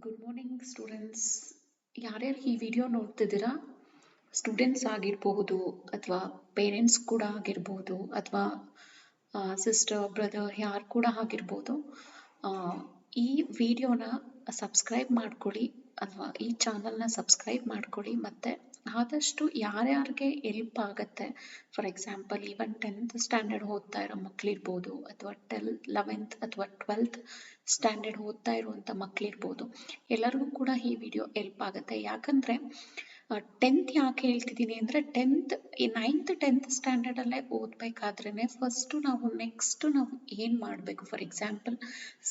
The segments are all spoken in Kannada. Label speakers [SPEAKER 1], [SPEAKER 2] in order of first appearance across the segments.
[SPEAKER 1] Good morning students. ಯಾರ್ಯಾರು ಈ ವಿಡಿಯೋ ನೋಡ್ತಿದ್ದೀರಾ, ಸ್ಟೂಡೆಂಟ್ಸ್ ಆಗಿರಬಹುದು ಅಥವಾ ಪೇರೆಂಟ್ಸ್ ಕೂಡ ಆಗಿರ್ಬೋದು ಅಥವಾ ಸಿಸ್ಟರ್ ಬ್ರದರ್ ಯಾರು ಕೂಡ ಆಗಿರ್ಬೋದು, ಈ ವಿಡಿಯೋನ ಸಬ್ಸ್ಕ್ರೈಬ್ ಮಾಡ್ಕೊಳ್ಳಿ ಅಥವಾ ಈ ಚಾನಲ್ನ ಸಬ್ಸ್ಕ್ರೈಬ್ ಮಾಡ್ಕೊಳ್ಳಿ. ಮತ್ತು ಆದಷ್ಟು ಯಾರ್ಯಾರಿಗೆ ಎಲ್ಪ್ ಆಗುತ್ತೆ, for example even 10th standard ಓದ್ತಾ ಇರೋ ಮಕ್ಕಳಿರ್ಬೋದು ಅಥವಾ 11th ಅಥವಾ 12th ಸ್ಟ್ಯಾಂಡರ್ಡ್ ಓದ್ತಾ ಇರುವಂಥ ಮಕ್ಕಳಿರ್ಬೋದು, ಎಲ್ಲರಿಗೂ ಕೂಡ ಈ ವಿಡಿಯೋ ಎಲ್ಪ್ ಆಗುತ್ತೆ. ಯಾಕಂದರೆ 10th ಯಾಕೆ ಹೇಳ್ತಿದ್ದೀನಿ ಅಂದರೆ 9th 10th ಸ್ಟ್ಯಾಂಡರ್ಡಲ್ಲೇ ಓದಬೇಕಾದ್ರೇ ಫಸ್ಟು ನಾವು ಏನು ಮಾಡಬೇಕು, ಫಾರ್ ಎಕ್ಸಾಂಪಲ್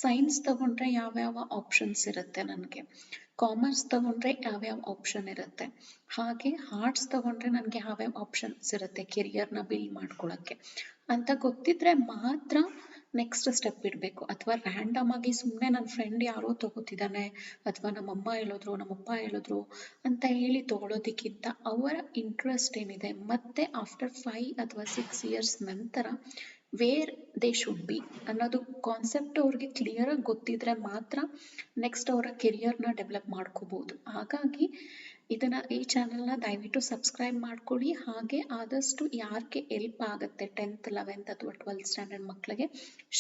[SPEAKER 1] ಸೈನ್ಸ್ ತಗೊಂಡ್ರೆ ಯಾವ್ಯಾವ ಆಪ್ಷನ್ಸ್ ಇರುತ್ತೆ, ನನಗೆ ಕಾಮರ್ಸ್ ತಗೊಂಡ್ರೆ ಯಾವ್ಯಾವ ಆಪ್ಷನ್ ಇರುತ್ತೆ, ಹಾಗೆ ಆರ್ಟ್ಸ್ ತಗೊಂಡ್ರೆ ನನಗೆ ಯಾವ್ಯಾವ ಆಪ್ಷನ್ಸ್ ಇರುತ್ತೆ ಕೆರಿಯರ್ನ ಬಿಲ್ಡ್ ಮಾಡ್ಕೊಳ್ಳೋಕ್ಕೆ ಅಂತ ಗೊತ್ತಿದ್ರೆ ಮಾತ್ರ ನೆಕ್ಸ್ಟ್ ಸ್ಟೆಪ್ ಇಡಬೇಕು. ಅಥವಾ ರ್ಯಾಂಡಮ್ ಆಗಿ ಸುಮ್ಮನೆ ನನ್ನ ಫ್ರೆಂಡ್ ಯಾರೋ ತಗೋತಿದ್ದಾನೆ ಅಥವಾ ನಮ್ಮಮ್ಮ ಹೇಳಿದ್ರು ನಮ್ಮಪ್ಪ ಹೇಳಿದ್ರು ಅಂತ ಹೇಳಿ ತಗೊಳ್ಳೋದಕ್ಕಿಂತ ಅವರ ಇಂಟ್ರೆಸ್ಟ್ ಏನಿದೆ ಮತ್ತು ಆಫ್ಟರ್ 5 ಅಥವಾ 6 ಇಯರ್ಸ್ ನಂತರ ವೇರ್ ದೇ ಶುಡ್ ಬಿ ಅನ್ನೋದು ಕಾನ್ಸೆಪ್ಟ್ ಅವ್ರಿಗೆ ಕ್ಲಿಯರಾಗಿ ಗೊತ್ತಿದ್ರೆ ಮಾತ್ರ ನೆಕ್ಸ್ಟ್ ಅವರ ಕೆರಿಯರ್ನ ಡೆವಲಪ್ ಮಾಡ್ಕೋಬೋದು. ಹಾಗಾಗಿ ಈ ಚಾನಲ್ನ ದಯವಿಟ್ಟು ಸಬ್ಸ್ಕ್ರೈಬ್ ಮಾಡ್ಕೊಳ್ಳಿ. ಹಾಗೆ ಆದಷ್ಟು ಯಾರಿಗೆ ಎಲ್ಪ್ ಆಗುತ್ತೆ 10th 11th ಅಥವಾ 12th ಸ್ಟ್ಯಾಂಡರ್ಡ್ ಮಕ್ಕಳಿಗೆ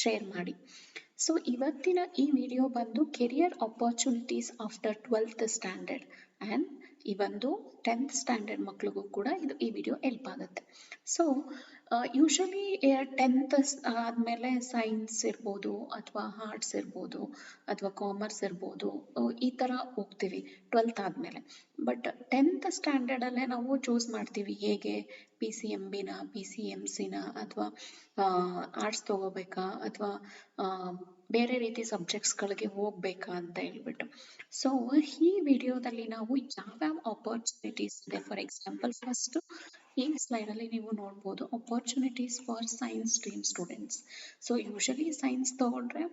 [SPEAKER 1] ಶೇರ್ ಮಾಡಿ. ಸೊ ಇವತ್ತಿನ ಈ ವಿಡಿಯೋ ಬಂದು career opportunities after 12th standard and ಈ ಒಂದು 10th ಸ್ಟ್ಯಾಂಡರ್ಡ್ ಮಕ್ಳಿಗೂ ಕೂಡ ಈ ವಿಡಿಯೋ ಹೆಲ್ಪ್ ಆಗುತ್ತೆ. ಸೊ ಯೂಶಲಿ 10th ಆದಮೇಲೆ ಸೈನ್ಸ್ ಇರ್ಬೋದು ಅಥವಾ ಆರ್ಟ್ಸ್ ಇರ್ಬೋದು ಅಥವಾ ಕಾಮರ್ಸ್ ಇರ್ಬೋದು, ಈ ಥರ ಹೋಗ್ತೀವಿ 12th ಆದಮೇಲೆ. ಬಟ್ 10th ಸ್ಟ್ಯಾಂಡರ್ಡಲ್ಲೇ ನಾವು ಚೂಸ್ ಮಾಡ್ತೀವಿ, ಹೇಗೆ PCMBನ PCMCನ ಅಥವಾ ಆರ್ಟ್ಸ್ ತೊಗೋಬೇಕಾ ಅಥವಾ ಬೇರೆ ರೀತಿ ಸಬ್ಜೆಕ್ಟ್ಸ್ಗಳಿಗೆ ಹೋಗ್ಬೇಕಾ ಅಂತ ಹೇಳ್ಬಿಟ್ಟು. ಸೊ ಈ ವಿಡಿಯೋದಲ್ಲಿ ನಾವು ಯಾವ್ಯಾವ ಆಪರ್ಚುನಿಟೀಸ್ ಇದೆ, ಫಾರ್ ಎಕ್ಸಾಂಪಲ್ ಫಸ್ಟ್ ಈ ಸ್ಲೈಡಲ್ಲಿ ನೀವು ನೋಡ್ಬೋದು opportunities for science stream students. So usually science ತೊಗೊಂಡ್ರೆ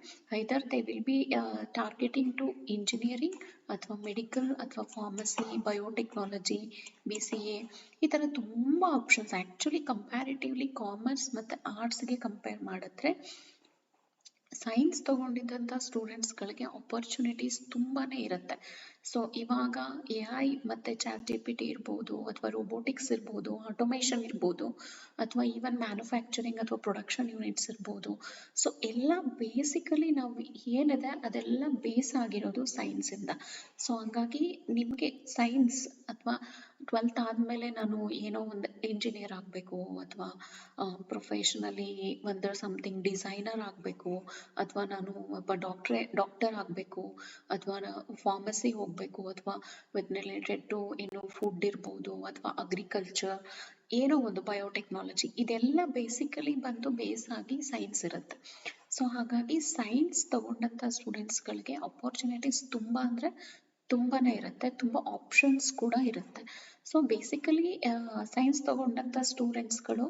[SPEAKER 1] either they will be targeting to engineering ಅಥವಾ ಮೆಡಿಕಲ್ ಅಥವಾ ಫಾರ್ಮಸಿ, ಬಯೋಟೆಕ್ನಾಲಜಿ, BCA, ಈ ಥರ ತುಂಬ ಆಪ್ಷನ್ಸ್. ಆ್ಯಕ್ಚುಲಿ ಕಂಪ್ಯಾರಿಟಿವ್ಲಿ ಕಾಮರ್ಸ್ ಮತ್ತು ಆರ್ಟ್ಸ್ಗೆ ಕಂಪೇರ್ ಮಾಡಿದ್ರೆ ಸೈನ್ಸ್ ತೊಗೊಂಡಿದ್ದಂಥ ಸ್ಟೂಡೆಂಟ್ಸ್ಗಳಿಗೆ ಆಪರ್ಚುನಿಟೀಸ್ ತುಂಬಾ ಇರುತ್ತೆ. ಸೊ ಇವಾಗ AI ಮತ್ತು ChatGPT ಇರ್ಬೋದು ಅಥವಾ ರೋಬೋಟಿಕ್ಸ್ ಇರ್ಬೋದು, ಆಟೋಮೇಷನ್ ಇರ್ಬೋದು ಅಥವಾ ಈವನ್ ಮ್ಯಾನುಫ್ಯಾಕ್ಚರಿಂಗ್ ಅಥವಾ ಪ್ರೊಡಕ್ಷನ್ ಯೂನಿಟ್ಸ್ ಇರ್ಬೋದು. ಸೊ ಎಲ್ಲ ಬೇಸಿಕಲಿ ನಾವು ಏನಿದೆ ಅದೆಲ್ಲ ಬೇಸ್ ಆಗಿರೋದು ಸೈನ್ಸಿಂದ. ಸೊ ಹಂಗಾಗಿ ನಿಮಗೆ ಸೈನ್ಸ್ ಅಥವಾ 12th ಆದಮೇಲೆ ನಾನು ಏನೋ ಒಂದು ಇಂಜಿನಿಯರ್ ಆಗಬೇಕು ಅಥವಾ ಪ್ರೊಫೆಷನಲಿ ಒಂದು ಸಮಥಿಂಗ್ ಡಿಸೈನರ್ ಆಗಬೇಕು ಅಥವಾ ನಾನು ಒಬ್ಬ ಡಾಕ್ಟರ್ ಆಗಬೇಕು ಅಥವಾ ಫಾರ್ಮಸಿ ಹೋಗಬೇಕು ಅಥವಾ ವಿತ್ ರಿಲೇಟೆಡ್ ಟು ಏನು ಫುಡ್ ಇರ್ಬೋದು ಅಥವಾ ಅಗ್ರಿಕಲ್ಚರ್, ಏನೋ ಒಂದು ಬಯೋಟೆಕ್ನಾಲಜಿ, ಇದೆಲ್ಲ ಬೇಸಿಕಲಿ ಬಂದು ಬೇಸ್ ಆಗಿ ಸೈನ್ಸ್ ಇರುತ್ತೆ. ಸೊ ಹಾಗಾಗಿ ಸೈನ್ಸ್ ತಗೊಂಡಂಥ ಸ್ಟೂಡೆಂಟ್ಸ್ಗಳಿಗೆ ಆಪರ್ಚುನಿಟೀಸ್ ತುಂಬ ಅಂದರೆ ತುಂಬಾ ಇರುತ್ತೆ, ತುಂಬ ಆಪ್ಷನ್ಸ್ ಕೂಡ ಇರುತ್ತೆ. ಸೊ ಬೇಸಿಕಲಿ ಸೈನ್ಸ್ ತಗೊಂಡಂಥ ಸ್ಟೂಡೆಂಟ್ಸ್ಗಳು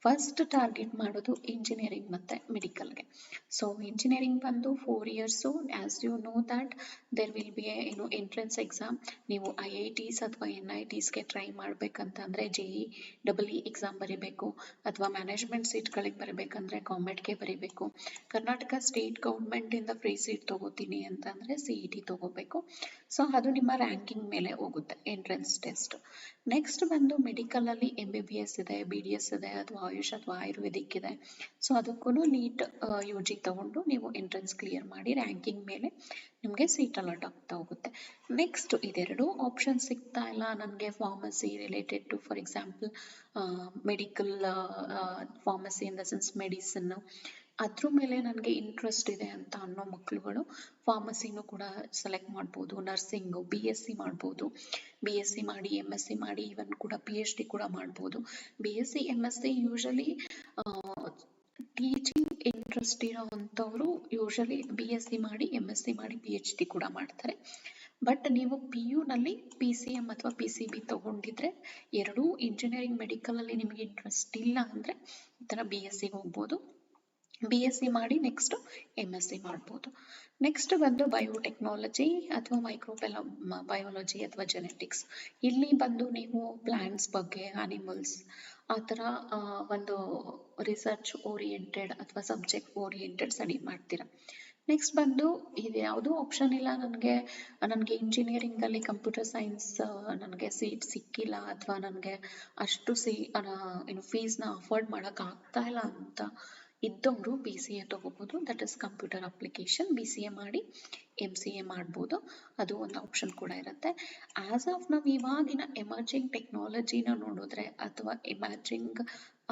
[SPEAKER 1] ಫಸ್ಟ್ ಟಾರ್ಗೆಟ್ ಮಾಡೋದು ಇಂಜಿನಿಯರಿಂಗ್ ಮತ್ತು ಮೆಡಿಕಲ್ಗೆ. ಸೊ ಇಂಜಿನಿಯರಿಂಗ್ ಬಂದು 4 years. As you know that there will be entrance exam. ನೀವು IITs ಅಥವಾ NITsಗೆ ಟ್ರೈ ಮಾಡಬೇಕಂತಂದರೆ JEE ಎಕ್ಸಾಮ್ ಬರೀಬೇಕು ಅಥವಾ ಮ್ಯಾನೇಜ್ಮೆಂಟ್ ಸೀಟ್ಗಳಿಗೆ ಬರಬೇಕಂದ್ರೆ ಕಾಮೆಟ್ಗೆ ಬರೀಬೇಕು. ಕರ್ನಾಟಕ ಸ್ಟೇಟ್ ಗೌರ್ಮೆಂಟಿಂದ ಫ್ರೀ ಸೀಟ್ ತೊಗೋತೀನಿ ಅಂತಂದರೆ CET ತೊಗೋಬೇಕು. ಸೊ ಅದು ನಿಮ್ಮ ರ್ಯಾಂಕಿಂಗ್ ಮೇಲೆ ಹೋಗುತ್ತೆ ಎಂಟ್ರೆನ್ಸ್ ಟೆಸ್ಟ್. ನೆಕ್ಸ್ಟ್ ಬಂದು ಮೆಡಿಕಲಲ್ಲಿ MBBS ಇದೆ, BDS ಇದೆ ಅಥವಾ ಆಯುಷ್ ಅಥವಾ ಆಯುರ್ವೇದಿಕ್ ಇದೆ. ಸೊ ಅದಕ್ಕೂ ನೀಟ್ UG ತಗೊಂಡು ನೀವು ಎಂಟ್ರೆನ್ಸ್ ಕ್ಲಿಯರ್ ಮಾಡಿ ರ್ಯಾಂಕಿಂಗ್ ಮೇಲೆ ನಿಮಗೆ ಸೀಟ್ ಅಲಾಟ್ ಆಗ್ತಾ ಹೋಗುತ್ತೆ. ನೆಕ್ಸ್ಟ್ ಇದೆರಡು ಆಪ್ಷನ್ ಸಿಗ್ತಾ ಇಲ್ಲ ನನಗೆ, pharmacy related to for example medical pharmacy in the sense medicine, ಅದ್ರ ಮೇಲೆ ನನಗೆ ಇಂಟ್ರೆಸ್ಟ್ ಇದೆ ಅಂತ ಅನ್ನೋ ಮಕ್ಕಳುಗಳು ಫಾರ್ಮಸಿನೂ ಕೂಡ ಸೆಲೆಕ್ಟ್ ಮಾಡ್ಬೋದು. ನರ್ಸಿಂಗು BSc ಮಾಡ್ಬೋದು, BSc ಮಾಡಿ MSc ಮಾಡಿ ಈವನ್ ಕೂಡ PhD ಕೂಡ ಮಾಡ್ಬೋದು. BSc MSc usually teaching interest ಇರೋವಂಥವ್ರು ಯೂಶಲಿ BSc ಮಾಡಿ MSc ಮಾಡಿ PhD ಕೂಡ ಮಾಡ್ತಾರೆ. ಬಟ್ ನೀವು PUನಲ್ಲಿ PCM ಅಥವಾ PCB ತೊಗೊಂಡಿದ್ರೆ ಎರಡೂ ಇಂಜಿನಿಯರಿಂಗ್ ಮೆಡಿಕಲಲ್ಲಿ ನಿಮಗೆ ಇಂಟ್ರೆಸ್ಟ್ ಇಲ್ಲ ಅಂದರೆ ಈ ಥರ BScಗೆ ಹೋಗ್ಬೋದು. BSc ಮಾಡಿ ನೆಕ್ಸ್ಟು MSc ಮಾಡ್ಬೋದು. ನೆಕ್ಸ್ಟ್ ಬಂದು ಬಯೋಟೆಕ್ನಾಲಜಿ ಅಥವಾ ಬಯಾಲಜಿ ಅಥವಾ ಜೆನೆಟಿಕ್ಸ್. ಇಲ್ಲಿ ಬಂದು ನೀವು ಪ್ಲಾಂಟ್ಸ್ ಬಗ್ಗೆ, ಆನಿಮಲ್ಸ್ ಆ ಥರ ಒಂದು ರಿಸರ್ಚ್ ಓರಿಯೆಂಟೆಡ್ ಅಥವಾ ಸಬ್ಜೆಕ್ಟ್ ಓರಿಯೆಂಟೆಡ್ ಸ್ಟಡಿ ಮಾಡ್ತೀರಾ. ನೆಕ್ಸ್ಟ್ ಬಂದು ಇದು ಯಾವುದೂ ಆಪ್ಷನ್ ಇಲ್ಲ ನನಗೆ ಇಂಜಿನಿಯರಿಂಗಲ್ಲಿ ಕಂಪ್ಯೂಟರ್ ಸೈನ್ಸ್ ನನಗೆ ಸೀಟ್ ಸಿಕ್ಕಿಲ್ಲ ಅಥವಾ ನನಗೆ ಅಷ್ಟು ಫೀಸ್ನ ಅಫೋರ್ಡ್ ಮಾಡೋಕೆ ಆಗ್ತಾ ಇಲ್ಲ ಅಂತ ಇದ್ದವರು BCA ತಗೋಬೋದು. That is computer application. BCA ಮಾಡಿ MCA ಮಾಡ್ಬೋದು, ಅದು ಒಂದು ಆಪ್ಷನ್ ಕೂಡ ಇರುತ್ತೆ. ಆಸ್ ಆಫ್ ನಾವು ಇವಾಗಿನ ಎಮರ್ಜಿಂಗ್ ಟೆಕ್ನಾಲಜಿನ ನೋಡಿದ್ರೆ ಅಥವಾ ಎಮರ್ಜಿಂಗ್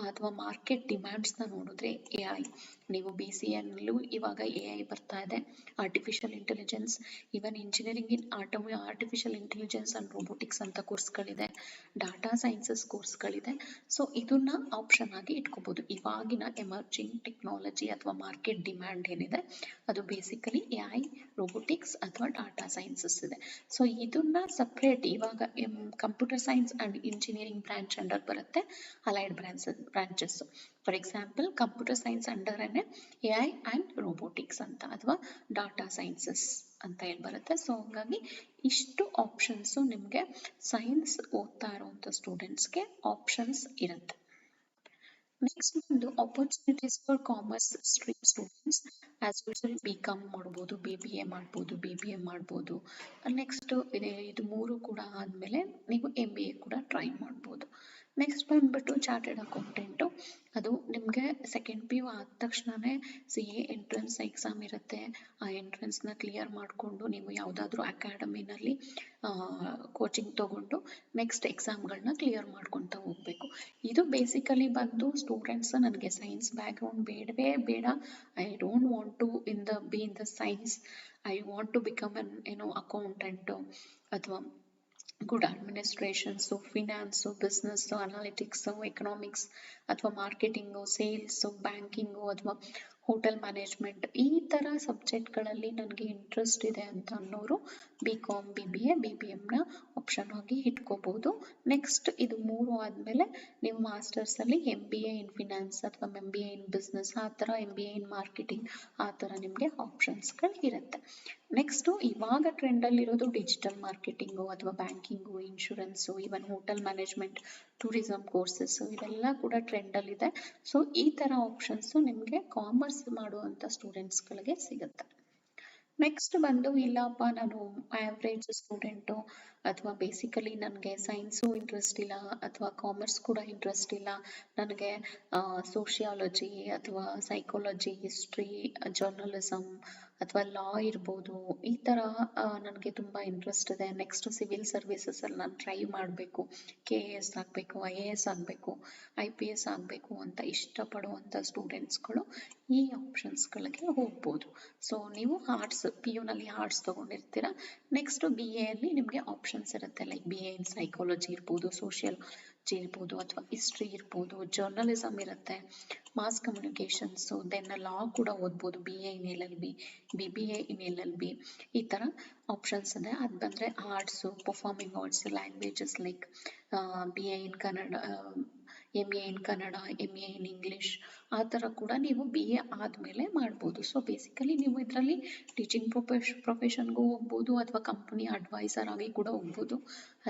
[SPEAKER 1] ಅಥವಾ ಮಾರ್ಕೆಟ್ ಡಿಮ್ಯಾಂಡ್ಸ್ನ ನೋಡಿದ್ರೆ AI, ನೀವು BCAನಲ್ಲೂ ಇವಾಗ AI ಬರ್ತಾ ಇದೆ, artificial intelligence, even engineering in artificial intelligence and robotics ಅಂತ ಕೋರ್ಸ್ಗಳಿದೆ, ಡಾಟಾ ಸೈನ್ಸಸ್ ಕೋರ್ಸ್ಗಳಿದೆ. ಸೊ ಇದನ್ನ ಆಪ್ಷನ್ ಆಗಿ ಇಟ್ಕೋಬಹುದು. ಇವಾಗಿನ ಎಮರ್ಜಿಂಗ್ ಟೆಕ್ನಾಲಜಿ ಅಥವಾ ಮಾರ್ಕೆಟ್ ಡಿಮ್ಯಾಂಡ್ ಏನಿದೆ ಅದು ಬೇಸಿಕಲಿ AI, ರೋಬೋಟಿಕ್ಸ್ ಅಥವಾ ಡಾಟಾ ಸೈನ್ಸಸ್ ಇದೆ. ಸೊ ಇದನ್ನ ಸಪ್ರೇಟ್ ಇವಾಗ computer science and engineering branch under ಬರುತ್ತೆ, allied branches. For example computer science ಅಂಡರೇ AI ಆ್ಯಂಡ್ ರೋಬೋಟಿಕ್ಸ್ ಅಂತ ಅಥವಾ ಡಾಟಾ ಸೈನ್ಸಸ್ ಅಂತ ಹೇಳಿ ಬರುತ್ತೆ. ಸೊ ಹಂಗಾಗಿ ಇಷ್ಟು ಆಪ್ಷನ್ಸು ನಿಮಗೆ ಸೈನ್ಸ್ ಓದ್ತಾ ಇರುವಂಥ ಸ್ಟೂಡೆಂಟ್ಸ್ಗೆ ಆಪ್ಷನ್ಸ್ ಇರುತ್ತೆ. ನೆಕ್ಸ್ಟ್ ಬಂದು opportunities for commerce stream students. As usual BCom ಮಾಡ್ಬೋದು, BBA ಮಾಡ್ಬೋದು, BBA ಮಾಡ್ಬೋದು. ನೆಕ್ಸ್ಟ್ ಇದು ಮೂರು ಕೂಡ ಆದಮೇಲೆ ನೀವು MBA ಕೂಡ ಟ್ರೈ ಮಾಡ್ಬೋದು. ನೆಕ್ಸ್ಟ್ ಬಂದ್ಬಿಟ್ಟು ಚಾರ್ಟೆಡ್ ಅಕೌಂಟೆಂಟು, ಅದು ನಿಮಗೆ ಸೆಕೆಂಡ್ PU ಆದ ತಕ್ಷಣವೇ CA ಎಂಟ್ರೆನ್ಸ್ ಎಕ್ಸಾಮ್ ಇರುತ್ತೆ. ಆ ಎಂಟ್ರೆನ್ಸ್ನ ಕ್ಲಿಯರ್ ಮಾಡಿಕೊಂಡು ನೀವು ಯಾವುದಾದ್ರೂ ಅಕಾಡೆಮಿನಲ್ಲಿ ಕೋಚಿಂಗ್ ತಗೊಂಡು ನೆಕ್ಸ್ಟ್ ಎಕ್ಸಾಮ್ಗಳನ್ನ ಕ್ಲಿಯರ್ ಮಾಡ್ಕೊತಾ ಹೋಗಬೇಕು. ಇದು ಬೇಸಿಕಲಿ ಬಂದು ಸ್ಟೂಡೆಂಟ್ಸ್ ನನಗೆ ಸೈನ್ಸ್ ಬ್ಯಾಕ್ಗ್ರೌಂಡ್ ಬೇಡವೇ ಬೇಡ, I don't want to be in the science, I want to become accountant ಅಥವಾ good administrations, finance, business, analytics, economics ಅಥವಾ ಮಾರ್ಕೆಟಿಂಗು, ಸೇಲ್ಸು, ಬ್ಯಾಂಕಿಂಗು ಅಥವಾ ಹೋಟೆಲ್ ಮ್ಯಾನೇಜ್ಮೆಂಟ್, ಈ ಥರ ಸಬ್ಜೆಕ್ಟ್ಗಳಲ್ಲಿ ನನಗೆ ಇಂಟ್ರೆಸ್ಟ್ ಇದೆ ಅಂತ ಅನ್ನೋರು BCom, BBA, BBMನ ಆಪ್ಷನ್ ಆಗಿ ಇಟ್ಕೋಬೋದು. ನೆಕ್ಸ್ಟ್ ಇದು ಮೂರು ಆದಮೇಲೆ ನೀವು ಮಾಸ್ಟರ್ಸಲ್ಲಿ MBA ಇನ್ ಫಿನಾನ್ಸ್ ಅಥವಾ MBA ಇನ್ ಬಿಸ್ನೆಸ್, ಆ ಥರ MBA ಇನ್ ಮಾರ್ಕೆಟಿಂಗ್, ಆ ಥರ ನಿಮಗೆ ಆಪ್ಷನ್ಸ್ಗಳು ಇರುತ್ತೆ. ನೆಕ್ಸ್ಟು ಇವಾಗ ಟ್ರೆಂಡಲ್ಲಿರೋದು ಡಿಜಿಟಲ್ ಮಾರ್ಕೆಟಿಂಗು ಅಥವಾ banking, insurance, even hotel management, tourism courses, ಇವೆಲ್ಲ ಕೂಡ ಟ್ರೆಂಡಲ್ಲಿದೆ. ಸೊ ಈ ಥರ ಆಪ್ಷನ್ಸು ನಿಮಗೆ ಕಾಮರ್ಸ್ ಮಾಡುವಂಥ ಸ್ಟೂಡೆಂಟ್ಸ್ಗಳಿಗೆ ಸಿಗುತ್ತೆ. ನೆಕ್ಸ್ಟ್ ಬಂದು ಇಲ್ಲಪ್ಪ ನಾನು ಆವ್ರೇಜ್ ಸ್ಟೂಡೆಂಟು ಅಥವಾ ಬೇಸಿಕಲಿ ನನಗೆ ಸೈನ್ಸು ಇಂಟ್ರೆಸ್ಟ್ ಇಲ್ಲ ಅಥವಾ ಕಾಮರ್ಸ್ ಕೂಡ ಇಂಟ್ರೆಸ್ಟ್ ಇಲ್ಲ, ನನಗೆ ಸೋಷಿಯಾಲಜಿ ಅಥವಾ ಸೈಕಾಲಜಿ, ಹಿಸ್ಟ್ರಿ, ಜರ್ನಲಿಸಮ್ ಅಥವಾ ಲಾ ಇರ್ಬೋದು, ಈ ಥರ ನನಗೆ ತುಂಬ ಇಂಟ್ರೆಸ್ಟ್ ಇದೆ. ನೆಕ್ಸ್ಟ್ ಸಿವಿಲ್ ಸರ್ವಿಸಸಲ್ಲಿ ನಾನು ಟ್ರೈ ಮಾಡಬೇಕು, KAS ಆಗಬೇಕು, IAS ಆಗಬೇಕು, IPS ಆಗಬೇಕು ಅಂತ ಇಷ್ಟಪಡುವಂಥ ಸ್ಟೂಡೆಂಟ್ಸ್ಗಳು ಈ ಆಪ್ಷನ್ಸ್ಗಳಿಗೆ ಹೋಗ್ಬೋದು. ಸೊ ನೀವು ಆರ್ಟ್ಸ್ PUನಲ್ಲಿ ಆರ್ಟ್ಸ್ ತೊಗೊಂಡಿರ್ತೀರ, ನೆಕ್ಸ್ಟ್ BAಯಲ್ಲಿ ನಿಮಗೆ ಆಪ್ಷನ್ಸ್ ಇರುತ್ತೆ, ಲೈಕ್ BA ಇನ್ ಸೈಕಾಲಜಿ ಇರ್ಬೋದು, ಸೋಷಿಯಾಲಜಿ ಇರ್ಬೋದು ಅಥವಾ ಹಿಸ್ಟ್ರಿ ಇರ್ಬೋದು, ಜರ್ನಲಿಸಮ್ ಇರುತ್ತೆ, ಮಾಸ್ ಕಮ್ಯುನಿಕೇಷನ್ಸು, ದೆನ್ ಲಾ ಕೂಡ ಓದ್ಬೋದು, BA ಇನ್ LLB, BBA ಇನ್ LLB, ಈ ಥರ ಆಪ್ಷನ್ಸ್ ಇದೆ. ಅದು ಬಂದರೆ arts, performing arts, languages like BA in Kannada, MA in Kannada, MA in English, ಆ ಥರ ಕೂಡ ನೀವು BA ಆದಮೇಲೆ ಮಾಡ್ಬೋದು. ಸೊ ಬೇಸಿಕಲಿ ನೀವು ಇದರಲ್ಲಿ ಟೀಚಿಂಗ್ ಪ್ರೊಫೆಷನ್ಗೂ ಹೋಗ್ಬೋದು ಅಥವಾ ಕಂಪನಿ ಅಡ್ವೈಸರ್ ಆಗಿ ಕೂಡ ಹೋಗ್ಬೋದು,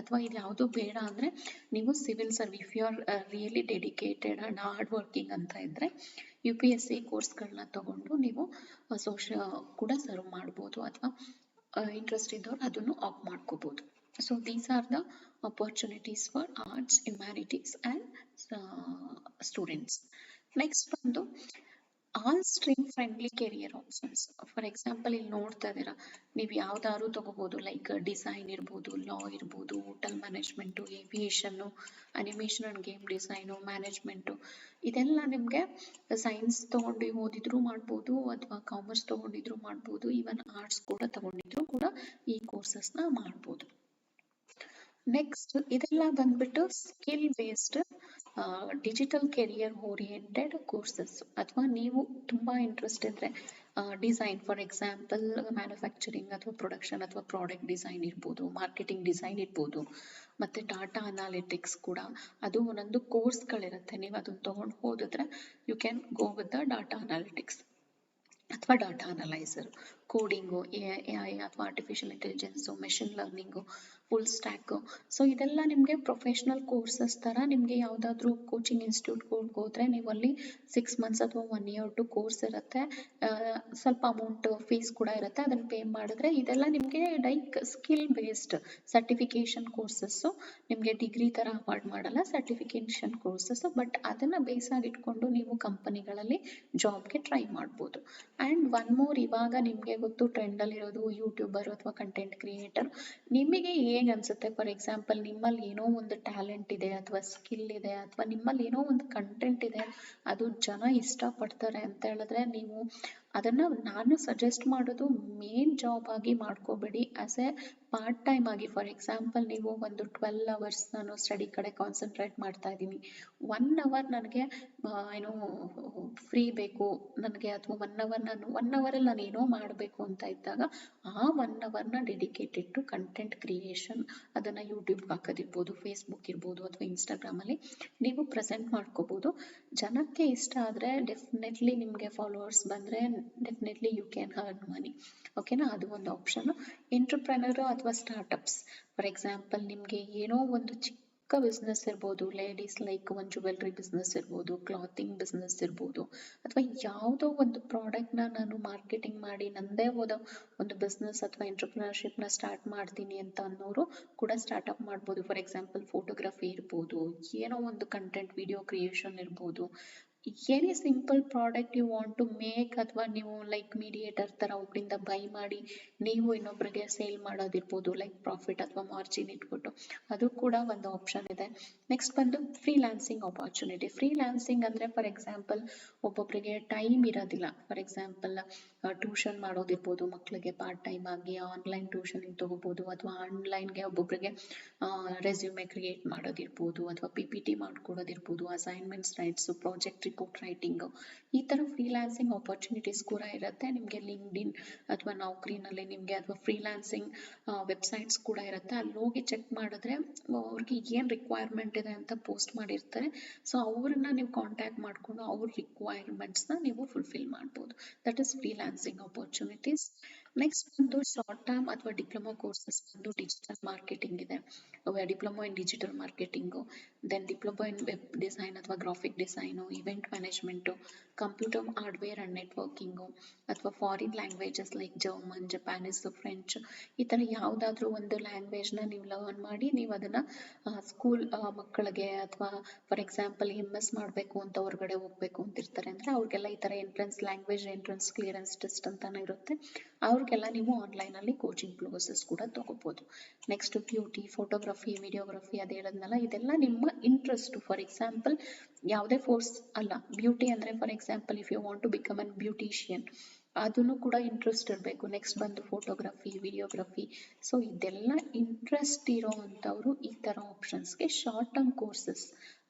[SPEAKER 1] ಅಥವಾ ಇದು ಯಾವುದೂ ಬೇಡ ಅಂದರೆ ನೀವು civil service, if you are really dedicated and hard working ಅಂತ ಇದ್ದರೆ UPSC ಕೋರ್ಸ್ಗಳನ್ನ ತಗೊಂಡು ನೀವು ಕೂಡ ಸರ್ವ್ ಮಾಡ್ಬೋದು ಅಥವಾ ಇಂಟ್ರೆಸ್ಟ್ ಇದ್ದವ್ರು ಅದನ್ನು ಆಪ್ ಮಾಡ್ಕೋಬೋದು. So these are the opportunities for arts, humanities and students. Next ಬಂದು all stream friendly career options. For example ಇಲ್ಲಿ ನೋಡ್ತಾ ಇದ್ದೀರಾ, ನೀವು ಯಾವ್ದಾದ್ರು ತಗೋಬೋದು, ಲೈಕ್ ಡಿಸೈನ್ ಇರ್ಬೋದು, ಲಾ ಇರ್ಬೋದು, hotel management, aviation, animation and game design, management, ಇದೆಲ್ಲ ನಿಮಗೆ ಸೈನ್ಸ್ ತೊಗೊಂಡು ಓದಿದ್ರು ಮಾಡ್ಬೋದು ಅಥವಾ ಕಾಮರ್ಸ್ ತೊಗೊಂಡಿದ್ರು ಮಾಡ್ಬೋದು, ಈವನ್ ಆರ್ಟ್ಸ್ ಕೂಡ ತೊಗೊಂಡಿದ್ರು ಕೂಡ ಈ ಕೋರ್ಸಸ್ನ ಮಾಡ್ಬೋದು. ನೆಕ್ಸ್ಟ್ ಇದೆಲ್ಲ ಬಂದ್ಬಿಟ್ಟು skill based digital career oriented courses, ಅಥವಾ ನೀವು ತುಂಬ ಇಂಟ್ರೆಸ್ಟ್ ಇದ್ದರೆ ಡಿಸೈನ್, ಫಾರ್ ಎಕ್ಸಾಂಪಲ್ ಮ್ಯಾನುಫ್ಯಾಕ್ಚರಿಂಗ್ ಅಥವಾ ಪ್ರೊಡಕ್ಷನ್ ಅಥವಾ ಪ್ರಾಡಕ್ಟ್ ಡಿಸೈನ್ ಇರ್ಬೋದು, ಮಾರ್ಕೆಟಿಂಗ್ ಡಿಸೈನ್ ಇರ್ಬೋದು, ಮತ್ತು ಡಾಟಾ ಅನಾಲಿಟಿಕ್ಸ್ ಕೂಡ, ಅದು ಒಂದೊಂದು ಕೋರ್ಸ್ಗಳಿರುತ್ತೆ. ನೀವು ಅದನ್ನು ತೊಗೊಂಡು ಓದಿದ್ರೆ you can go with the data analytics ಅಥವಾ ಡಾಟಾ ಅನಲೈಸರ್, ಕೋಡಿಂಗು, AI ಅಥವಾ artificial intelligence, machine learning, full stack. So ಇದೆಲ್ಲ ನಿಮಗೆ ಪ್ರೊಫೆಷ್ನಲ್ ಕೋರ್ಸಸ್ ಥರ ನಿಮಗೆ ಯಾವುದಾದ್ರೂ ಕೋಚಿಂಗ್ ಇನ್ಸ್ಟಿಟ್ಯೂಟ್ಗಳಿಗೆ ಹೋದರೆ ನೀವು ಅಲ್ಲಿ 6 ಮಂತ್ಸ್ ಅಥವಾ 1 ಇಯರ್ ಟು ಕೋರ್ಸ್ ಇರುತ್ತೆ. ಸ್ವಲ್ಪ ಅಮೌಂಟ್ ಫೀಸ್ ಕೂಡ ಇರುತ್ತೆ, ಅದನ್ನು ಪೇ ಮಾಡಿದ್ರೆ ಇದೆಲ್ಲ ನಿಮಗೆ like skill based certification courses. ನಿಮಗೆ ಡಿಗ್ರಿ ಥರ ಅವಾರ್ಡ್ ಮಾಡಲ್ಲ, ಸರ್ಟಿಫಿಕೇಶನ್ ಕೋರ್ಸಸ್ಸು. ಬಟ್ ಅದನ್ನು ಬೇಸಾಗಿ ಇಟ್ಕೊಂಡು ನೀವು ಕಂಪನಿಗಳಲ್ಲಿ ಜಾಬ್ಗೆ ಟ್ರೈ ಮಾಡ್ಬೋದು. ಆ್ಯಂಡ್ ಒನ್ ಮೋರ್, ಇವಾಗ ನಿಮಗೆ ಗೊತ್ತು ಟ್ರೆಂಡಲ್ಲಿರೋದು ಯೂಟ್ಯೂಬರ್ ಅಥವಾ ಕಂಟೆಂಟ್ ಕ್ರಿಯೇಟರ್. ನಿಮಗೆ ಹೇಗೆ ಅನಿಸುತ್ತೆ, ಫಾರ್ ಎಕ್ಸಾಂಪಲ್ ನಿಮ್ಮಲ್ಲಿ ಏನೋ ಒಂದು ಟ್ಯಾಲೆಂಟ್ ಇದೆ ಅಥವಾ ಸ್ಕಿಲ್ ಇದೆ ಅಥವಾ ನಿಮ್ಮಲ್ಲಿ ಏನೋ ಒಂದು ಕಂಟೆಂಟ್ ಇದೆ, ಅದು ಜನ ಇಷ್ಟಪಡ್ತಾರೆ ಅಂತ ಹೇಳಿದ್ರೆ ನೀವು ಅದನ್ನು, ನಾನು ಸಜೆಸ್ಟ್ ಮಾಡೋದು ಮೇನ್ ಜಾಬ್ ಆಗಿ ಮಾಡ್ಕೋಬೇಡಿ, ಆಸ್ ಎ ಪಾರ್ಟ್ ಟೈಮ್ ಆಗಿ. ಫಾರ್ ಎಕ್ಸಾಂಪಲ್ ನೀವು ಒಂದು 12 ಅವರ್ಸ್ ನಾನು ಸ್ಟಡಿ ಕಡೆ ಕಾನ್ಸಂಟ್ರೇಟ್ ಮಾಡ್ತಾ ಇದ್ದೀನಿ, 1 ಅವರ್ ನನಗೆ ಏನೋ ಫ್ರೀ ಬೇಕು ನನಗೆ, ಅಥವಾ 1 ಅವರ್ ನಾನು 1 ಅವರಲ್ಲಿ ನಾನು ಏನೋ ಮಾಡಬೇಕು ಅಂತ ಇದ್ದಾಗ ಆ 1 ಅವರ್ನ ಡೆಡಿಕೇಟೆಡ್ ಟು ಕಂಟೆಂಟ್ ಕ್ರಿಯೇಷನ್, ಅದನ್ನು ಯೂಟ್ಯೂಬ್ಗೆ ಹಾಕೋದಿರ್ಬೋದು, ಫೇಸ್ಬುಕ್ ಇರ್ಬೋದು ಅಥವಾ ಇನ್ಸ್ಟಾಗ್ರಾಮಲ್ಲಿ ನೀವು ಪ್ರೆಸೆಂಟ್ ಮಾಡ್ಕೋಬೋದು. ಜನಕ್ಕೆ ಇಷ್ಟ ಆದರೆ ಡೆಫಿನೆಟ್ಲಿ ನಿಮಗೆ ಫಾಲೋವರ್ಸ್ ಬಂದರೆ definitely you can earn money. ಓಕೆನಾ, ಅದು ಒಂದು ಆಪ್ಷನು. ಎಂಟ್ರಪ್ರೆನರು ಅಥವಾ ಸ್ಟಾರ್ಟಪ್ಸ್, ಫಾರ್ ಎಕ್ಸಾಂಪಲ್ ನಿಮಗೆ ಏನೋ ಒಂದು ಚಿಕ್ಕ ಬಿಸ್ನೆಸ್ ಇರ್ಬೋದು, ಲೇಡೀಸ್ ಲೈಕ್ ಒಂದು ಜ್ಯುವೆಲ್ರಿ ಬಿಸ್ನೆಸ್ ಇರ್ಬೋದು, ಕ್ಲಾತಿಂಗ್ ಬಿಸ್ನೆಸ್ ಇರ್ಬೋದು, ಅಥವಾ ಯಾವುದೋ ಒಂದು ಪ್ರಾಡಕ್ಟ್ನ ನಾನು ಮಾರ್ಕೆಟಿಂಗ್ ಮಾಡಿ ನನ್ನದೇ ಹೋದ ಒಂದು ಬಿಸ್ನೆಸ್ ಅಥವಾ ಎಂಟ್ರಪ್ರಿನರ್ಶಿಪ್ನ ಸ್ಟಾರ್ಟ್ ಮಾಡ್ತೀನಿ ಅಂತ ಅನ್ನೋರು ಕೂಡ ಸ್ಟಾರ್ಟಪ್ ಮಾಡ್ಬೋದು. ಫಾರ್ ಎಕ್ಸಾಂಪಲ್ ಫೋಟೋಗ್ರಫಿ ಇರ್ಬೋದು, ಏನೋ ಒಂದು ಕಂಟೆಂಟ್ ವಿಡಿಯೋ ಕ್ರಿಯೇಷನ್ ಇರ್ಬೋದು, any simple product you want to make, ಅಥವಾ ನೀವು ಲೈಕ್ ಮೀಡಿಯೇಟರ್ ಥರ ಒಬ್ಬರಿಂದ ಬೈ ಮಾಡಿ ನೀವು ಇನ್ನೊಬ್ಬರಿಗೆ ಸೇಲ್ ಮಾಡೋದಿರ್ಬೋದು, ಲೈಕ್ ಪ್ರಾಫಿಟ್ ಅಥವಾ ಮಾರ್ಜಿನ್ ಇಟ್ಬಿಟ್ಟು, ಅದು ಕೂಡ ಒಂದು ಆಪ್ಷನ್ ಇದೆ. ನೆಕ್ಸ್ಟ್ ಬಂದು ಫ್ರೀಲಾನ್ಸಿಂಗ್ ಆಪರ್ಚುನಿಟಿ. ಫ್ರೀಲಾನ್ಸಿಂಗ್ ಅಂದರೆ ಫಾರ್ ಎಕ್ಸಾಂಪಲ್ ಒಬ್ಬೊಬ್ಬರಿಗೆ ಟೈಮ್ ಇರೋದಿಲ್ಲ, ಫಾರ್ ಎಕ್ಸಾಂಪಲ್ ಟ್ಯೂಷನ್ ಮಾಡೋದಿರ್ಬೋದು, ಮಕ್ಕಳಿಗೆ ಪಾರ್ಟ್ ಟೈಮ್ ಆಗಿ ಆನ್ಲೈನ್ ಟ್ಯೂಷನಿಗೆ ತೊಗೋಬೋದು, ಅಥವಾ ಆನ್ಲೈನ್ಗೆ ಒಬ್ಬೊಬ್ಬರಿಗೆ ರೆಸ್ಯೂಮೆ ಕ್ರಿಯೇಟ್ ಮಾಡೋದಿರ್ಬೋದು, ಅಥವಾ PPT ಮಾಡ್ಕೊಡೋದಿರ್ಬೋದು, assignments writes, project report writing, ಈ ಥರ ಫ್ರೀಲಾನ್ಸಿಂಗ್ ಆಪರ್ಚುನಿಟೀಸ್ ಕೂಡ ಇರುತ್ತೆ ನಿಮಗೆ. ಲಿಂಕ್ಡ್ಇನ್ ಅಥವಾ ನೌಕರಿನಲ್ಲಿ ನಿಮಗೆ, ಅಥವಾ ಫ್ರೀಲಾನ್ಸಿಂಗ್ ವೆಬ್ಸೈಟ್ಸ್ ಕೂಡ ಇರುತ್ತೆ, ಅಲ್ಲಿ ಹೋಗಿ ಚೆಕ್ ಮಾಡಿದ್ರೆ ಅವ್ರಿಗೆ ಏನು ರಿಕ್ವೈರ್ಮೆಂಟ್ ಇದೆ ಅಂತ ಪೋಸ್ಟ್ ಮಾಡಿರ್ತಾರೆ. ಸೊ ಅವ್ರನ್ನ ನೀವು ಕಾಂಟ್ಯಾಕ್ಟ್ ಮಾಡಿಕೊಂಡು ಅವ್ರ ರಿಕ್ವೈರ್ಮೆಂಟ್ಸ್ನ ನೀವು ಫುಲ್ಫಿಲ್ ಮಾಡ್ಬೋದು. That is freelancing opportunities. Next ಬಂದು ಶಾರ್ಟ್ ಟರ್ಮ್ ಅಥವಾ ಡಿಪ್ಲೊಮಾ ಕೋರ್ಸಸ್ ಬಂದು ಡಿಜಿಟಲ್ ಮಾರ್ಕೆಟಿಂಗ್ ಇದೆ, diploma in digital marketing, then diploma in web design ಅಥವಾ graphic design, event management, computer hardware and networking, ಅಥವಾ foreign languages like German, Japanese, French, ಈ ಥರ ಯಾವುದಾದ್ರೂ ಒಂದು ಲ್ಯಾಂಗ್ವೇಜ್ನ ನೀವು ಲರ್ನ್ ಮಾಡಿ ನೀವು ಅದನ್ನು ಸ್ಕೂಲ್ ಮಕ್ಕಳಿಗೆ, ಅಥವಾ ಫಾರ್ ಎಕ್ಸಾಂಪಲ್ MS ಮಾಡಬೇಕು ಅಂತ ಹೊರಗಡೆ ಹೋಗಬೇಕು ಅಂತಿರ್ತಾರೆ ಅಂದರೆ ಅವ್ರಿಗೆಲ್ಲ ಈ ಥರ ಲ್ಯಾಂಗ್ವೇಜ್ ಎಂಟ್ರೆನ್ಸ್ ಕ್ಲಿಯರೆನ್ಸ್ ಟೆಸ್ಟ್ ಅಂತಾನೆ ಇರುತ್ತೆ, ಅವ್ರಿಗೆಲ್ಲ ನೀವು ಆನ್ಲೈನಲ್ಲಿ ಕೋಚಿಂಗ್ ಕ್ಲಾಸಸ್ ಕೂಡ ತೊಗೋಬೋದು. ನೆಕ್ಸ್ಟ್ ಬ್ಯೂಟಿ, ಫೋಟೋಗ್ರಫಿ, ವಿಡಿಯೋಗ್ರಫಿ, ಅದು ಹೇಳಿದ್ನಲ್ಲ, ಇದೆಲ್ಲ ನಿಮ್ಮ ಇಂಟ್ರೆಸ್ಟ್. ಫಾರ್ ಎಕ್ಸಾಂಪಲ್ ಯಾವುದೇ ಫೋರ್ಸ್ ಅಲ್ಲ, ಬ್ಯೂಟಿ ಅಂದರೆ for example if you want to become an beautician, ಅದನ್ನು ಕೂಡ ಇಂಟ್ರೆಸ್ಟ್ ಇರಬೇಕು. ನೆಕ್ಸ್ಟ್ ಬಂದು ಫೋಟೋಗ್ರಫಿ, ವಿಡಿಯೋಗ್ರಫಿ. ಸೊ ಇದೆಲ್ಲ ಇಂಟ್ರೆಸ್ಟ್ ಇರೋ ಅಂಥವ್ರು ಈ ಥರ ಆಪ್ಷನ್ಸ್ಗೆ ಶಾರ್ಟ್ ಟರ್ಮ್ ಕೋರ್ಸಸ್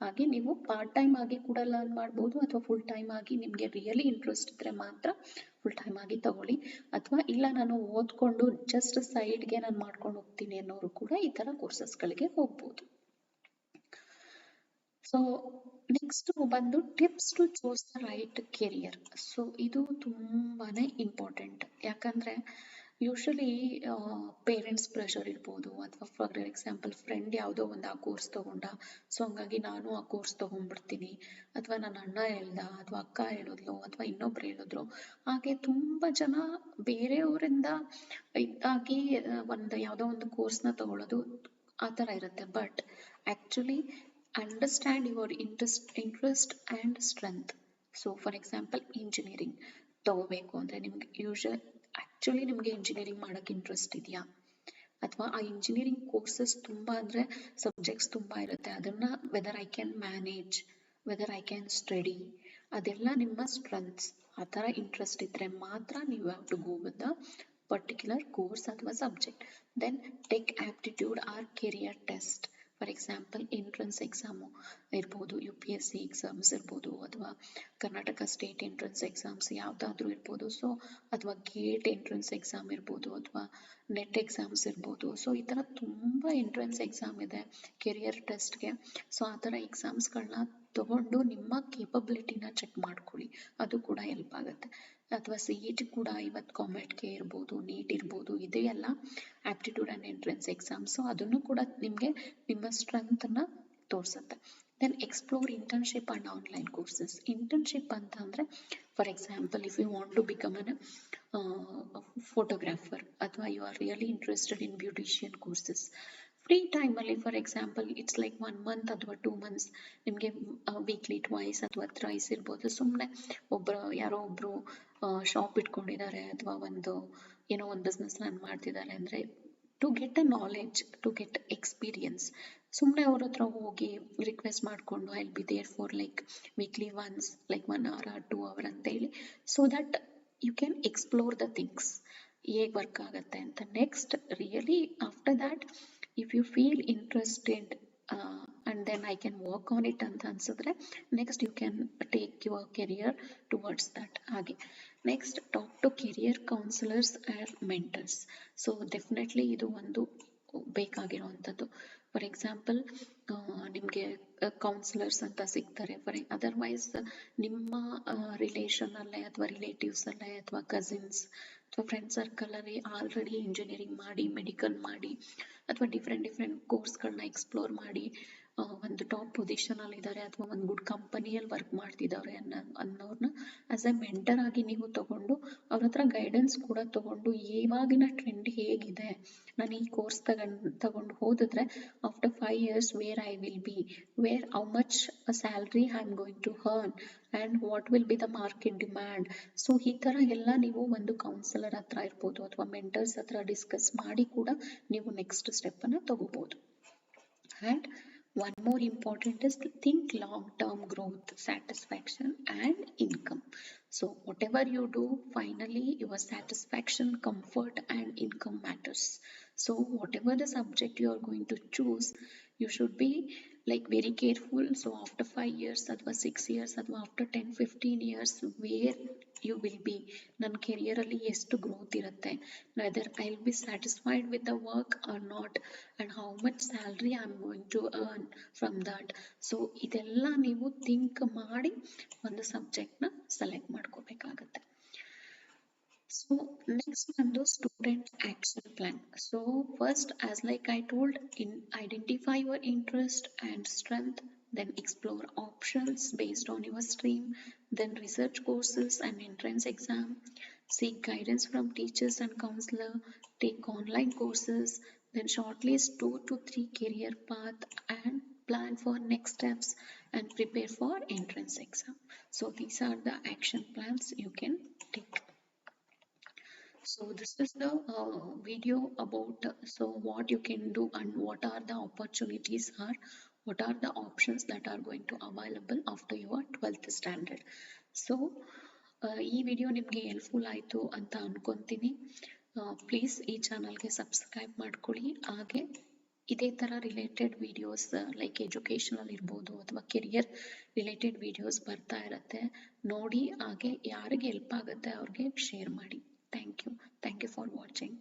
[SPEAKER 1] ಆಗಿ ನೀವು ಪಾರ್ಟ್ ಟೈಮ್ ಆಗಿ ಕೂಡ ಲರ್ನ್ ಮಾಡ್ಬೋದು, ಅಥವಾ ಫುಲ್ ಟೈಮ್ ಆಗಿ ನಿಮಗೆ ರಿಯಲಿ ಇಂಟ್ರೆಸ್ಟ್ ಇದ್ದರೆ ಮಾತ್ರ ಫುಲ್ ಟೈಮ್ ಆಗಿ ತಗೊಳ್ಳಿ. ಅಥವಾ ಇಲ್ಲ ನಾನು ಓದ್ಕೊಂಡು ಜಸ್ಟ್ ಸೈಡ್ಗೆ ನಾನು ಮಾಡ್ಕೊಂಡು ಹೋಗ್ತೀನಿ ಅನ್ನೋರು ಕೂಡ ಈ ಥರ ಕೋರ್ಸಸ್ಗಳಿಗೆ ಹೋಗ್ಬೋದು. ಸೊ ನೆಕ್ಸ್ಟ್ ಬಂದು tips to choose the right career. So ಇದು ತುಂಬಾನೇ ಇಂಪಾರ್ಟೆಂಟ್, ಯಾಕಂದರೆ ಯೂಶಲಿ ಪೇರೆಂಟ್ಸ್ ಪ್ರೆಷರ್ ಇರ್ಬೋದು, ಅಥವಾ ಫಾರ್ ಎಕ್ಸಾಂಪಲ್ ಫ್ರೆಂಡ್ ಯಾವುದೋ ಒಂದು ಆ ಕೋರ್ಸ್ ತೊಗೊಂಡ, ಸೊ ಹಂಗಾಗಿ ನಾನು ಆ ಕೋರ್ಸ್ ತೊಗೊಂಡ್ಬಿಡ್ತೀನಿ, ಅಥವಾ ನನ್ನ ಅಣ್ಣ ಹೇಳ್ದ, ಅಥವಾ ಅಕ್ಕ ಹೇಳಿದ್ಲು, ಅಥವಾ ಇನ್ನೊಬ್ರು ಹೇಳಿದ್ರು, ಹಾಗೆ ತುಂಬ ಜನ ಬೇರೆಯವರಿಂದ ಇದಾಗಿ ಒಂದು ಯಾವುದೋ ಒಂದು ಕೋರ್ಸ್ನ ತಗೊಳ್ಳೋದು ಆ ಥರ ಇರುತ್ತೆ. But actually understand your interest and strength. So for example engineering ತಗೋಬೇಕು ಅಂದರೆ ನಿಮ್ಗೆ ಆ್ಯಕ್ಚುಲಿ ನಿಮಗೆ ಇಂಜಿನಿಯರಿಂಗ್ ಮಾಡೋಕ್ಕೆ ಇಂಟ್ರೆಸ್ಟ್ ಇದೆಯಾ, ಅಥವಾ ಆ ಇಂಜಿನಿಯರಿಂಗ್ ಕೋರ್ಸಸ್ ತುಂಬ ಅಂದರೆ ಸಬ್ಜೆಕ್ಟ್ಸ್ ತುಂಬ ಇರುತ್ತೆ, ಅದನ್ನು whether I can manage, whether I can study, ಅದೆಲ್ಲ ನಿಮ್ಮ ಸ್ಟ್ರೆಂತ್ಸ್. ಆ ಥರ ಇಂಟ್ರೆಸ್ಟ್ ಇದ್ದರೆ ಮಾತ್ರ ನೀವು have to go with the particular course ಅಥವಾ subject. Then take aptitude or career test. For example entrance exam ಇರ್ಬೋದು, UPSC ಎಕ್ಸಾಮ್ಸ್ ಇರ್ಬೋದು, ಅಥವಾ ಕರ್ನಾಟಕ ಸ್ಟೇಟ್ ಎಂಟ್ರೆನ್ಸ್ ಎಕ್ಸಾಮ್ಸ್ ಯಾವುದಾದ್ರೂ ಇರ್ಬೋದು, ಸೊ ಅಥವಾ ಗೇಟ್ ಎಂಟ್ರೆನ್ಸ್ ಎಕ್ಸಾಮ್ ಇರ್ಬೋದು, ಅಥವಾ ನೆಟ್ ಎಕ್ಸಾಮ್ಸ್ ಇರ್ಬೋದು. ಸೊ ಈ ಥರ ತುಂಬ ಎಂಟ್ರೆನ್ಸ್ ಎಕ್ಸಾಮ್ ಇದೆ ಕೆರಿಯರ್ ಟೆಸ್ಟ್ಗೆ. ಸೊ ಆ ಥರ ಎಕ್ಸಾಮ್ಸ್ಗಳನ್ನ ತಗೊಂಡು ನಿಮ್ಮ ಕೇಪಬಿಲಿಟಿನ ಚೆಕ್ ಮಾಡ್ಕೊಳ್ಳಿ, ಅದು ಕೂಡ ಹೆಲ್ಪ್ ಆಗುತ್ತೆ. ಅಥವಾ CET ಕೂಡ ಇವತ್ತು ಕಾಮೆಟ್ಗೆ ಇರ್ಬೋದು, ನೀಟ್ ಇರ್ಬೋದು, ಇದೆಲ್ಲ aptitude and entrance exam. So ಅದನ್ನು ಕೂಡ ನಿಮಗೆ ನಿಮ್ಮ ಸ್ಟ್ರೆಂತನ್ನು ತೋರಿಸುತ್ತೆ. Then explore internship and online courses. Internship ಅಂತ ಅಂದರೆ for example if you want to become an photographer ಅಥವಾ you are really interested in beautician courses, free ಟೈಮಲ್ಲಿ for example it's like 1 month ಅಥವಾ 2 ಮಂತ್ಸ್ ನಿಮಗೆ ವೀಕ್ಲಿ ಟ್ವೈಸ್ ಅಥವಾ ಥ್ರೈಸ್ ಇರ್ಬೋದು, ಸುಮ್ಮನೆ ಯಾರೋ ಒಬ್ಬರು ಶಾಪ್ ಇಟ್ಕೊಂಡಿದ್ದಾರೆ ಅಥವಾ ಏನೋ ಒಂದು ಬಿಸ್ನೆಸ್ ರನ್ ಮಾಡ್ತಿದ್ದಾರೆ ಅಂದರೆ to get a knowledge, to get experience, ಸುಮ್ಮನೆ ಅವ್ರ ಹತ್ರ ಹೋಗಿ ರಿಕ್ವೆಸ್ಟ್ ಮಾಡಿಕೊಂಡು I will be there for like weekly once like 1 hour or 2 hour ಅಂತೇಳಿ, so that you can explore the things ಹೇಗೆ ವರ್ಕ್ ಆಗುತ್ತೆ ಅಂತ. Next really after that if you feel interested and then I can work on it ಅಂತ ಅನ್ಸಿದ್ರೆ next you can take your career towards that. ಹಾಗೆ next talk to career counsellors and mentors. So definitely ಇದು ಒಂದು ಬೇಕಾಗಿರುವಂಥದ್ದು. ಫಾರ್ ಎಕ್ಸಾಂಪಲ್ ನಿಮಗೆ ಕೌನ್ಸಿಲರ್ಸ್ ಅಂತ ಸಿಗ್ತಾರೆ, ಅದರ್ವೈಸ್ ನಿಮ್ಮ ರಿಲೇಷನಲ್ಲೇ ಅಥವಾ ರಿಲೇಟಿವ್ಸಲ್ಲೇ ಅಥವಾ ಕಸಿನ್ಸ್ ಅಥವಾ ಫ್ರೆಂಡ್ ಸರ್ಕಲಲ್ಲಿ ಆಲ್ರೆಡಿ ಇಂಜಿನಿಯರಿಂಗ್ ಮಾಡಿ, ಮೆಡಿಕಲ್ ಮಾಡಿ ಅಥವಾ ಡಿಫ್ರೆಂಟ್ ಕೋರ್ಸ್ಗಳನ್ನ ಎಕ್ಸ್ಪ್ಲೋರ್ ಮಾಡಿ ಒಂದು ಟಾಪ್ ಪೊಸಿಷನಲ್ಲಿ ಇದ್ದಾರೆ ಅಥವಾ ಒಂದು ಗುಡ್ ಕಂಪನಿಯಲ್ಲಿ ವರ್ಕ್ ಮಾಡ್ತಿದ್ದಾರೆ ಅನ್ನೋರ್ನ ಆಸ್ ಎ ಮೆಂಟರ್ ಆಗಿ ನೀವು ತಗೊಂಡು ಅವ್ರ ಹತ್ರ ಗೈಡೆನ್ಸ್ ಕೂಡ ತಗೊಂಡು ಇವಾಗಿನ ಟ್ರೆಂಡ್ ಹೇಗಿದೆ, ನಾನು ಈ ಕೋರ್ಸ್ ತಗೊಂಡು ಹೋದಿದ್ರೆ after 5 years where I will be, where how much salary I am going to earn and what will be the market demand. So ಈ ಥರ ಎಲ್ಲ ನೀವು ಒಂದು ಕೌನ್ಸಿಲರ್ ಹತ್ರ ಇರ್ಬೋದು ಅಥವಾ ಮೆಂಟರ್ಸ್ ಹತ್ರ ಡಿಸ್ಕಸ್ ಮಾಡಿ ಕೂಡ ನೀವು ನೆಕ್ಸ್ಟ್ ಸ್ಟೆಪ್ಪನ್ನು ತಗೋಬೋದು. And one more important is think long-term growth, satisfaction and income. So whatever you do, finally your satisfaction, comfort and income matters. So whatever the subject you are going to choose, you should be like very careful. So after 5 years ಅಥವಾ 6 years ಅಥವಾ after 10-15 years where you will be, ನನ್ನ ಕೆರಿಯರಲ್ಲಿ ಎಷ್ಟು ಗ್ರೋತ್ ಇರುತ್ತೆ, whether I'll be satisfied with the work or not and how much salary I'm going to earn from that. So ಇದೆಲ್ಲ ನೀವು ಥಿಂಕ್ ಮಾಡಿ ಒಂದು ಸಬ್ಜೆಕ್ಟ್ನ ಸೆಲೆಕ್ಟ್ ಮಾಡ್ಕೋಬೇಕಾಗತ್ತೆ. So next ಒಂದು student action plan. So first, as like I told, identify your interest and strength, then explore options based on your stream, then research courses and entrance exam, seek guidance from teachers and counselor, take online courses, then shortlist 2 to 3 career path and plan for next steps and prepare for entrance exam. So these are the action plans you can take. So this is the video about what you can do and what are the opportunities are, what are the options that are going to available after your 12th standard. So ಈ ವಿಡಿಯೋ ನಿಮಗೆ ಹೆಲ್ಪ್ಫುಲ್ ಆಯಿತು ಅಂತ ಅನ್ಕೊತೀನಿ. ಪ್ಲೀಸ್ ಈ ಚಾನಲ್ಗೆ ಸಬ್ಸ್ಕ್ರೈಬ್ ಮಾಡ್ಕೊಳ್ಳಿ. ಹಾಗೆ ಇದೇ ಥರ ರಿಲೇಟೆಡ್ ವಿಡಿಯೋಸ್ ಲೈಕ್ ಎಜುಕೇಷನಲ್ ಇರ್ಬೋದು ಅಥವಾ ಕೆರಿಯರ್ ರಿಲೇಟೆಡ್ ವಿಡಿಯೋಸ್ ಬರ್ತಾ ಇರುತ್ತೆ, ನೋಡಿ ಹಾಗೆ ಯಾರಿಗೆ ಹೆಲ್ಪ್ ಆಗುತ್ತೆ ಅವ್ರಿಗೆ ಶೇರ್ ಮಾಡಿ. Thank you for watching.